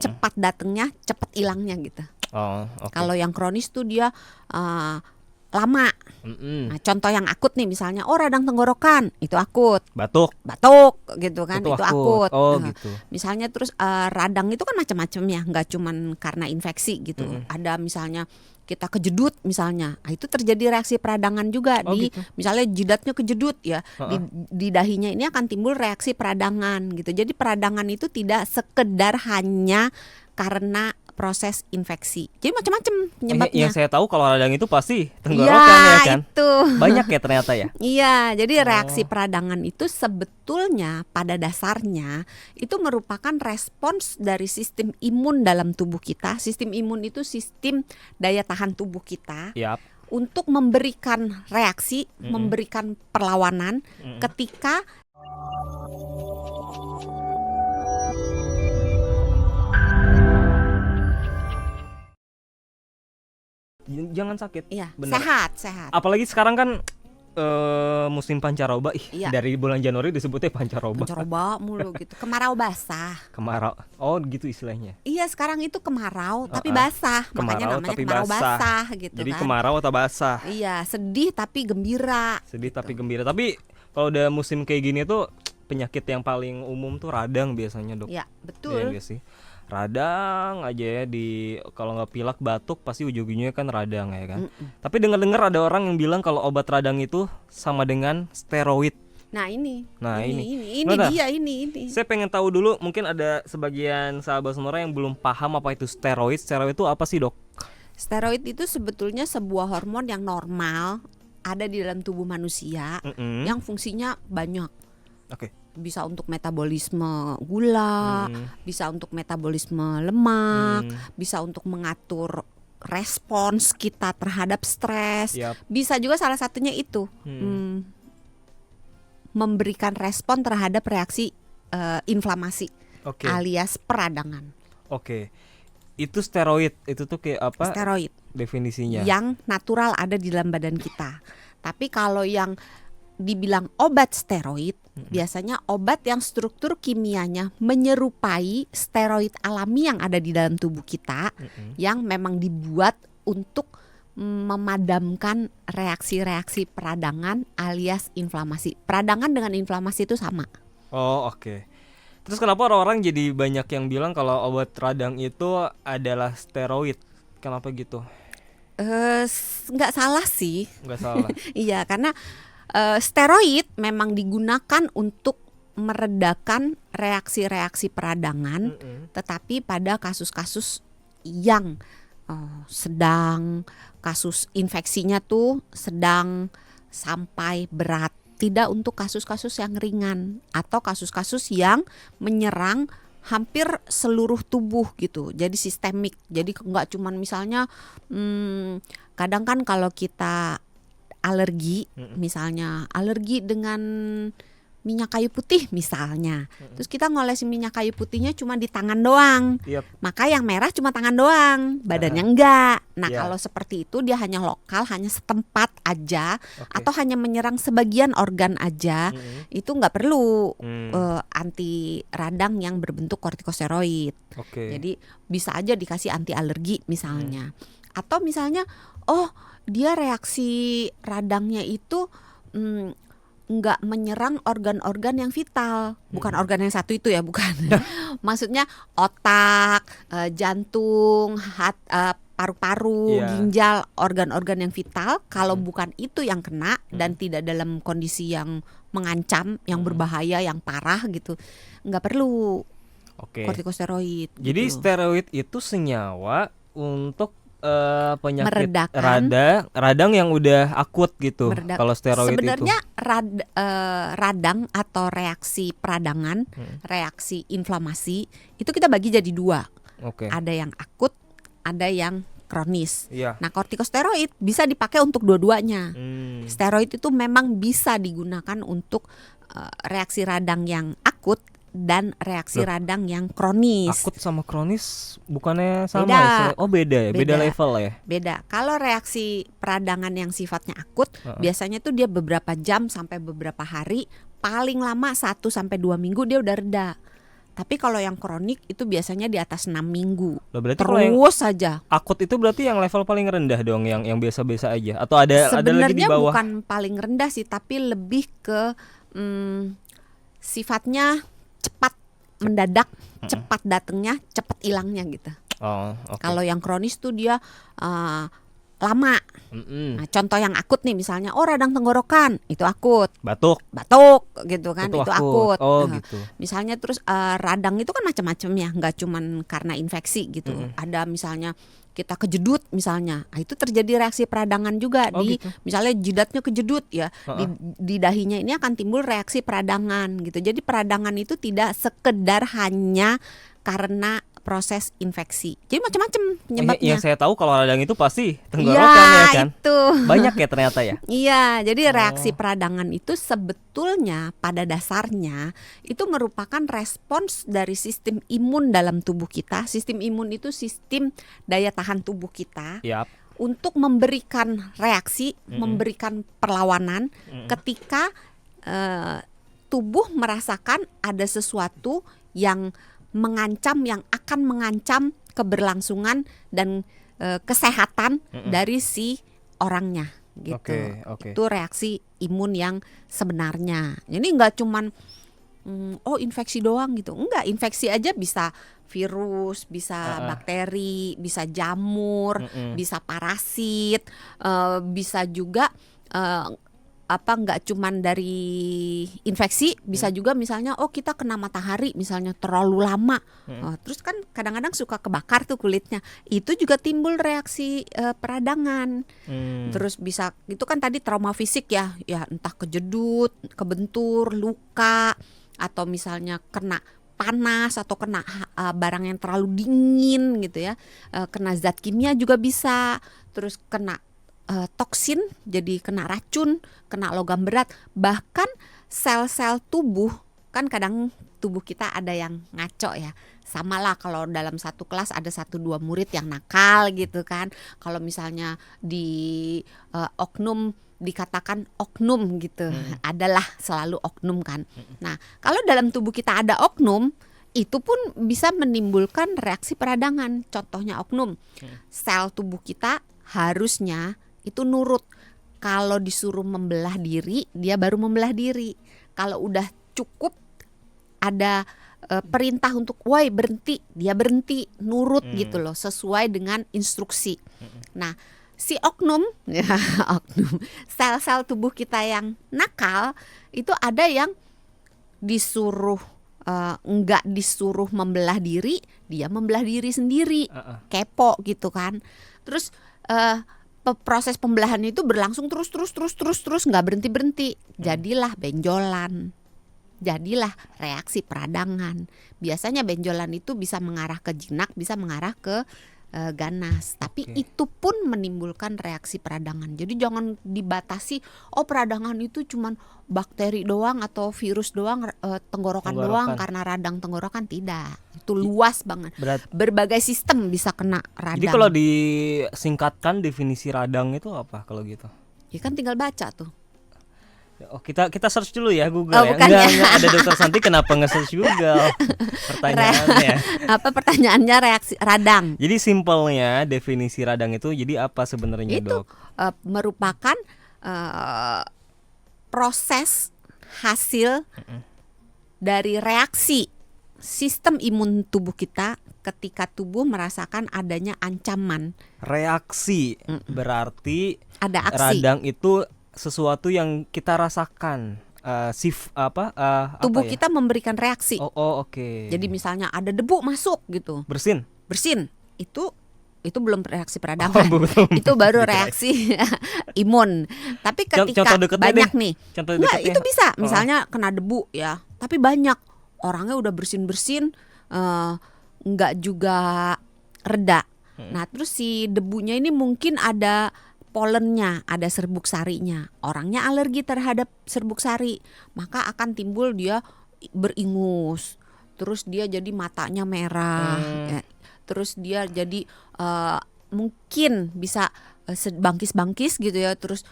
cepat datangnya, cepat hilangnya gitu. Oh, oke. Kalau yang kronis tuh dia lama. Nah, contoh yang akut nih misalnya, radang tenggorokan, itu akut. Batuk. Batuk gitu kan, itu akut. akut. Oh, gitu. Misalnya terus radang itu kan macam-macam ya, nggak cuman karena infeksi gitu. Ada misalnya kita kejedut misalnya, itu terjadi reaksi peradangan juga gitu. misalnya jidatnya kejedut ya, di dahinya ini akan timbul reaksi peradangan gitu. Jadi peradangan itu tidak sekedar hanya karena proses infeksi. Jadi macam-macam penyebabnya. Yang saya tahu kalau radang itu pasti tenggorokan ya kan. Itu. Banyak ya ternyata ya. Iya, jadi reaksi peradangan itu sebetulnya pada dasarnya itu merupakan respons dari sistem imun dalam tubuh kita. Sistem imun itu sistem daya tahan tubuh kita. Yap. Untuk memberikan reaksi, memberikan perlawanan ketika Jangan sakit. iya, Bener. sehat. Apalagi sekarang kan musim pancaroba. Iya. Dari bulan Januari disebutnya pancaroba. Pancaroba mulu gitu. Kemarau basah. Kemarau. Oh, gitu istilahnya. Iya, sekarang itu kemarau tapi basah. Makanya namanya kemarau basah gitu. Jadi kan. kemarau atau basah. Iya, sedih tapi gembira. Sedih tapi gembira. Tapi kalau udah musim kayak gini tuh penyakit yang paling umum tuh radang biasanya, Dok. Iya, betul. Iya sih. Radang aja ya, kalau nggak pilek batuk pasti ujung-ujungnya kan radang ya kan. Tapi dengar-dengar ada orang yang bilang kalau obat radang itu sama dengan steroid. Nah ini Bentar. dia. Saya pengen tahu dulu, mungkin ada sebagian sahabat Sonora yang belum paham apa itu steroid. Steroid itu apa sih, Dok? Steroid itu sebetulnya sebuah hormon yang normal ada di dalam tubuh manusia yang fungsinya banyak. Oke. Bisa untuk metabolisme gula, bisa untuk metabolisme lemak, bisa untuk mengatur respons kita terhadap stres. Yap. Bisa juga salah satunya itu memberikan respon terhadap reaksi inflamasi alias peradangan. Oke. Itu steroid, itu tuh kayak apa? Steroid definisinya? Yang natural ada di dalam badan kita. Tapi kalau yang dibilang obat steroid, biasanya obat yang struktur kimianya menyerupai steroid alami yang ada di dalam tubuh kita, yang memang dibuat untuk memadamkan reaksi-reaksi peradangan alias inflamasi. Peradangan dengan inflamasi itu sama. Oh, oke. Terus kenapa orang-orang jadi banyak yang bilang kalau obat radang itu adalah steroid? Kenapa gitu? Nggak salah sih. Nggak salah. Iya, karena steroid memang digunakan untuk meredakan reaksi-reaksi peradangan, tetapi pada kasus-kasus yang sedang, kasus infeksinya tuh sedang sampai berat, tidak untuk kasus-kasus yang ringan atau kasus-kasus yang menyerang hampir seluruh tubuh gitu. Jadi sistemik. Jadi nggak cuman misalnya kadang kan kalau kita alergi, misalnya alergi dengan minyak kayu putih misalnya, terus kita ngolesin minyak kayu putihnya cuma di tangan doang, maka yang merah cuma tangan doang, badannya enggak. Nah kalau seperti itu dia hanya lokal, hanya setempat aja, atau hanya menyerang sebagian organ aja, itu nggak perlu anti radang yang berbentuk kortikosteroid. Jadi bisa aja dikasih anti alergi misalnya, atau misalnya dia reaksi radangnya itu nggak menyerang organ-organ yang vital, bukan organ yang satu itu ya, bukan. Maksudnya otak, jantung, paru-paru, ginjal, organ-organ yang vital. Kalau bukan itu yang kena dan tidak dalam kondisi yang mengancam, yang berbahaya, yang parah gitu, nggak perlu kortikosteroid. Jadi gitu. Steroid itu senyawa untuk penyakit meredakan radang yang udah akut gitu. Kalau steroid sebenarnya itu radang atau reaksi peradangan, reaksi inflamasi itu kita bagi jadi dua. Ada yang akut, ada yang kronis. Nah, kortikosteroid bisa dipakai untuk dua-duanya. Steroid itu memang bisa digunakan untuk reaksi radang yang akut dan reaksi radang yang kronis. Akut sama kronis bukannya sama? Beda ya? Beda level ya? Beda. Kalau reaksi peradangan yang sifatnya akut, biasanya tuh dia beberapa jam sampai beberapa hari, paling lama 1-2 minggu dia udah reda. Tapi kalau yang kronik itu biasanya di atas 6 minggu. Loh, berarti kalau yang Terus saja. akut itu berarti yang level paling rendah dong, yang biasa-biasa aja, atau ada lagi di Sebenarnya bawah? bukan paling rendah sih, tapi lebih ke sifatnya cepat mendadak, cepat datangnya, cepat hilangnya gitu. Oh, oke. Kalau yang kronis tuh dia lama. Nah, contoh yang akut nih misalnya, radang tenggorokan, itu akut. Batuk Batuk gitu kan, itu akut. Oh Nah, gitu. misalnya terus radang itu kan macam-macam ya, nggak cuman karena infeksi gitu. Ada misalnya kita kejedut misalnya, itu terjadi reaksi peradangan juga Oh, di gitu. misalnya jidatnya kejedut ya, di dahinya ini akan timbul reaksi peradangan gitu. Jadi peradangan itu tidak sekedar hanya karena proses infeksi. Jadi macam-macam penyebabnya. Yang saya tahu kalau radang itu pasti tenggorokan ya kan. Itu. Banyak ya ternyata ya. Iya, jadi reaksi peradangan itu sebetulnya pada dasarnya itu merupakan respons dari sistem imun dalam tubuh kita. Sistem imun itu sistem daya tahan tubuh kita Yap. untuk memberikan reaksi, memberikan perlawanan ketika tubuh merasakan ada sesuatu yang mengancam, yang akan mengancam keberlangsungan dan kesehatan dari si orangnya gitu. Oke. Itu reaksi imun yang sebenarnya. Jadi nggak cuman infeksi doang gitu. Enggak, infeksi aja bisa virus, bisa bakteri, bisa jamur, bisa parasit, bisa juga nggak cuman dari infeksi, bisa juga misalnya kita kena matahari misalnya terlalu lama, terus kan kadang-kadang suka kebakar tuh kulitnya, itu juga timbul reaksi peradangan. Terus bisa itu kan tadi trauma fisik ya entah kejedut, kebentur, luka, atau misalnya kena panas atau kena barang yang terlalu dingin gitu ya, kena zat kimia juga bisa, terus kena toksin, jadi kena racun, kena logam berat, bahkan sel-sel tubuh kan kadang tubuh kita ada yang ngaco ya. Sama lah kalau dalam satu kelas ada 1-2 murid yang nakal gitu kan. Kalau misalnya di oknum dikatakan oknum gitu, adalah selalu oknum kan. Nah, kalau dalam tubuh kita ada oknum, itu pun bisa menimbulkan reaksi peradangan. Contohnya oknum, sel tubuh kita harusnya itu nurut. Kalau disuruh membelah diri, dia baru membelah diri. Kalau udah cukup ada perintah untuk woi berhenti, dia berhenti, nurut gitu loh, sesuai dengan instruksi. Nah, si oknum sel-sel tubuh kita yang nakal itu ada yang disuruh enggak disuruh membelah diri, dia membelah diri sendiri, kepo gitu kan. Terus proses pembelahan itu berlangsung terus nggak berhenti. Jadilah benjolan, jadilah reaksi peradangan. Biasanya benjolan itu bisa mengarah ke jinak, bisa mengarah ke ganas, tapi itu pun menimbulkan reaksi peradangan. Jadi jangan dibatasi peradangan itu cuman bakteri doang atau virus doang, tenggorokan doang karena radang tenggorokan, tidak. Itu luas banget. Berbagai sistem bisa kena radang. Jadi kalau disingkatkan definisi radang itu apa kalau gitu? Ya kan tinggal baca tuh. Kita search dulu ya Google ya. Bukan ya. Enggak ada Dokter Santi kenapa nge-search Google? Pertanyaannya. Pertanyaannya reaksi radang. Jadi simpelnya definisi radang itu jadi apa sebenarnya, Dok? Merupakan proses hasil dari reaksi sistem imun tubuh kita ketika tubuh merasakan adanya ancaman. Reaksi berarti ada aksi. Radang itu sesuatu yang kita rasakan, tubuh kita memberikan reaksi. Oke. Jadi misalnya ada debu masuk gitu, bersin, itu belum reaksi peradangan, itu baru reaksi imun. Tapi ketika banyak nih, itu bisa misalnya kena debu ya, tapi banyak orangnya udah bersin nggak juga reda. Nah terus si debunya ini mungkin ada polennya, ada serbuk sarinya. Orangnya alergi terhadap serbuk sari, maka akan timbul dia beringus. Terus dia jadi matanya merah. Terus dia jadi mungkin bisa bangkis-bangkis gitu ya. Terus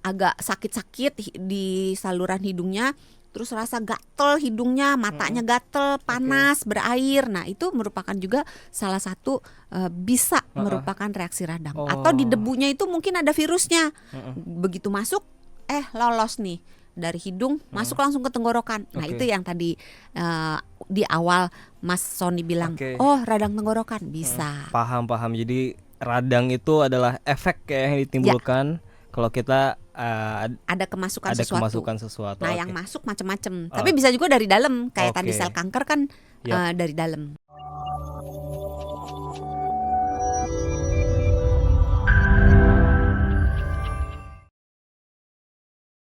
agak sakit-sakit di saluran hidungnya. terus rasa gatel hidungnya, matanya gatel, panas, berair. Nah, itu merupakan juga salah satu bisa merupakan reaksi radang. Atau di debunya itu mungkin ada virusnya. Begitu masuk lolos nih dari hidung masuk langsung ke tenggorokan. Nah, itu yang tadi di awal Mas Sony bilang, oh radang tenggorokan bisa. Paham. Jadi radang itu adalah efek yang ditimbulkan kalau kita ada kemasukan sesuatu. Nah, yang masuk macam-macam. Tapi bisa juga dari dalam, kayak tadi sel kanker kan dari dalam.